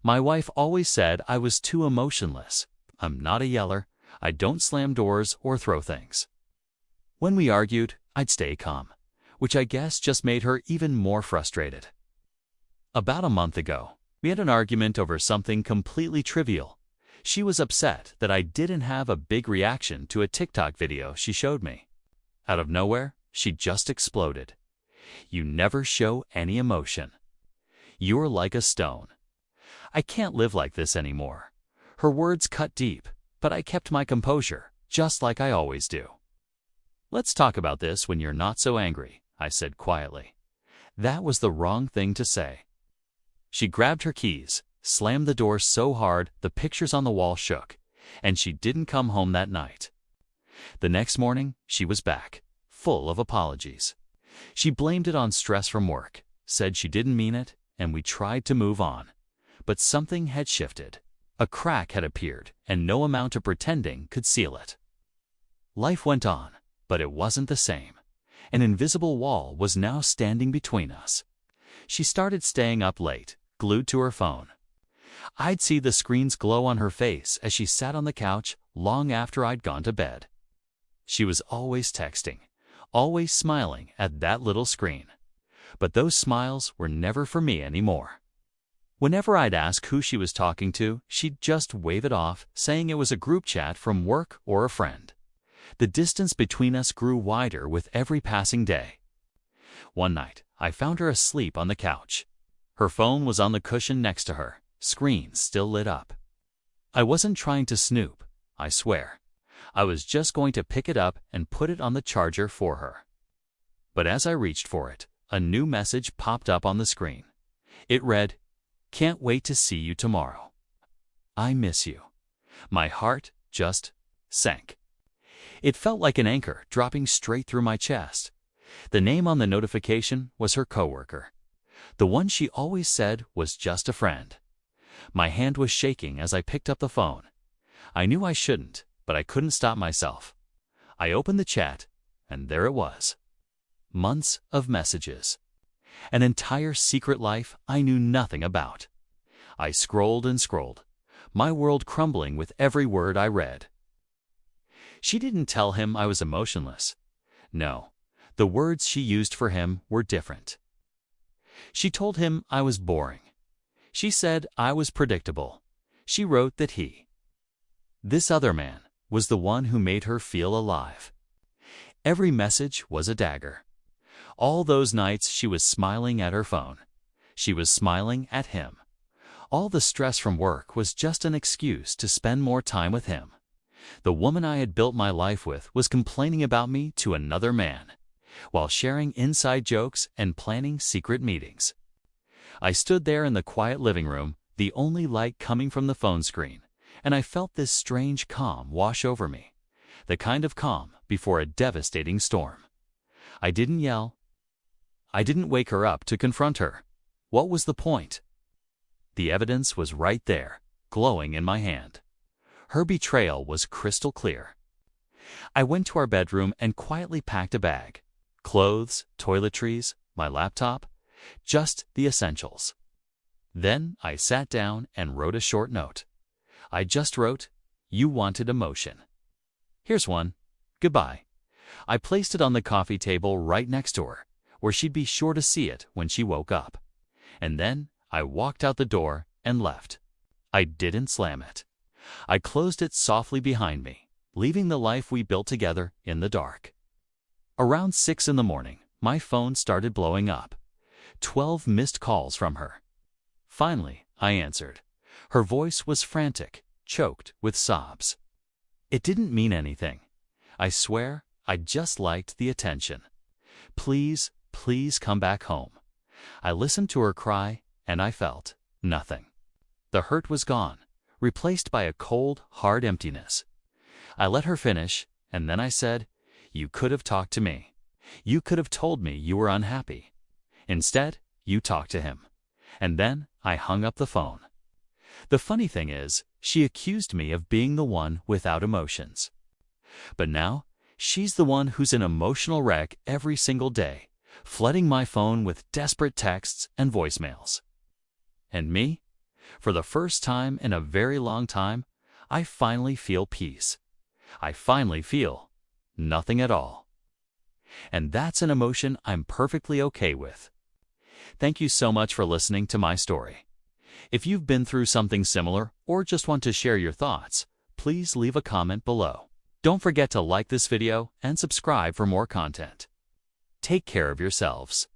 My wife always said I was too emotionless. I'm not a yeller. I don't slam doors or throw things. When we argued, I'd stay calm, which I guess just made her even more frustrated. About a month ago, we had an argument over something completely trivial. She was upset that I didn't have a big reaction to a TikTok video she showed me. Out of nowhere, she just exploded. "You never show any emotion. You're like a stone." I can't live like this anymore. Her words cut deep, but I kept my composure, just like I always do. "Let's talk about this when you're not so angry," I said quietly. That was the wrong thing to say. She grabbed her keys, slammed the door so hard the pictures on the wall shook, and she didn't come home that night. The next morning, she was back, full of apologies. She blamed it on stress from work, said she didn't mean it, and we tried to move on. But something had shifted. A crack had appeared, and no amount of pretending could seal it. Life went on, but it wasn't the same. An invisible wall was now standing between us. She started staying up late, glued to her phone. I'd see the screen's glow on her face as she sat on the couch long after I'd gone to bed. She was always texting, always smiling at that little screen. But those smiles were never for me anymore. Whenever I'd ask who she was talking to, she'd just wave it off, saying it was a group chat from work or a friend. The distance between us grew wider with every passing day. One night, I found her asleep on the couch. Her phone was on the cushion next to her, screen still lit up. I wasn't trying to snoop, I swear. I was just going to pick it up and put it on the charger for her. But as I reached for it, a new message popped up on the screen. It read, "Can't wait to see you tomorrow. I miss you." My heart just sank. It felt like an anchor dropping straight through my chest. The name on the notification was her coworker. The one she always said was just a friend. My hand was shaking as I picked up the phone. I knew I shouldn't, but I couldn't stop myself. I opened the chat, and there it was. Months of messages. An entire secret life I knew nothing about. I scrolled and scrolled, my world crumbling with every word I read. She didn't tell him I was emotionless. No, the words she used for him were different. She told him I was boring. She said I was predictable. She wrote that this other man, was the one who made her feel alive. Every message was a dagger. All those nights she was smiling at her phone. She was smiling at him. All the stress from work was just an excuse to spend more time with him. The woman I had built my life with was complaining about me to another man, while sharing inside jokes and planning secret meetings. I stood there in the quiet living room, the only light coming from the phone screen, and I felt this strange calm wash over me, the kind of calm before a devastating storm. I didn't yell. I didn't wake her up to confront her. What was the point? The evidence was right there, glowing in my hand. Her betrayal was crystal clear. I went to our bedroom and quietly packed a bag. Clothes, toiletries, my laptop, just the essentials. Then I sat down and wrote a short note. I just wrote, "You wanted emotion. Here's one. Goodbye." I placed it on the coffee table right next to her, where she'd be sure to see it when she woke up. And then I walked out the door and left. I didn't slam it. I closed it softly behind me, leaving the life we built together in the dark. Around 6 in the morning, my phone started blowing up. 12 missed calls from her. Finally, I answered. Her voice was frantic, choked with sobs. It didn't mean anything. I swear, I just liked the attention. "Please, please come back home." I listened to her cry, and I felt nothing. The hurt was gone, replaced by a cold, hard emptiness. I let her finish, and then I said, "You could have talked to me. You could have told me you were unhappy. Instead, you talked to him." And then I hung up the phone. The funny thing is, she accused me of being the one without emotions. But now, she's the one who's an emotional wreck every single day, flooding my phone with desperate texts and voicemails. And me? For the first time in a very long time, I finally feel peace. I finally feel nothing at all. And that's an emotion I'm perfectly okay with. Thank you so much for listening to my story. If you've been through something similar or just want to share your thoughts, please leave a comment below. Don't forget to like this video and subscribe for more content. Take care of yourselves.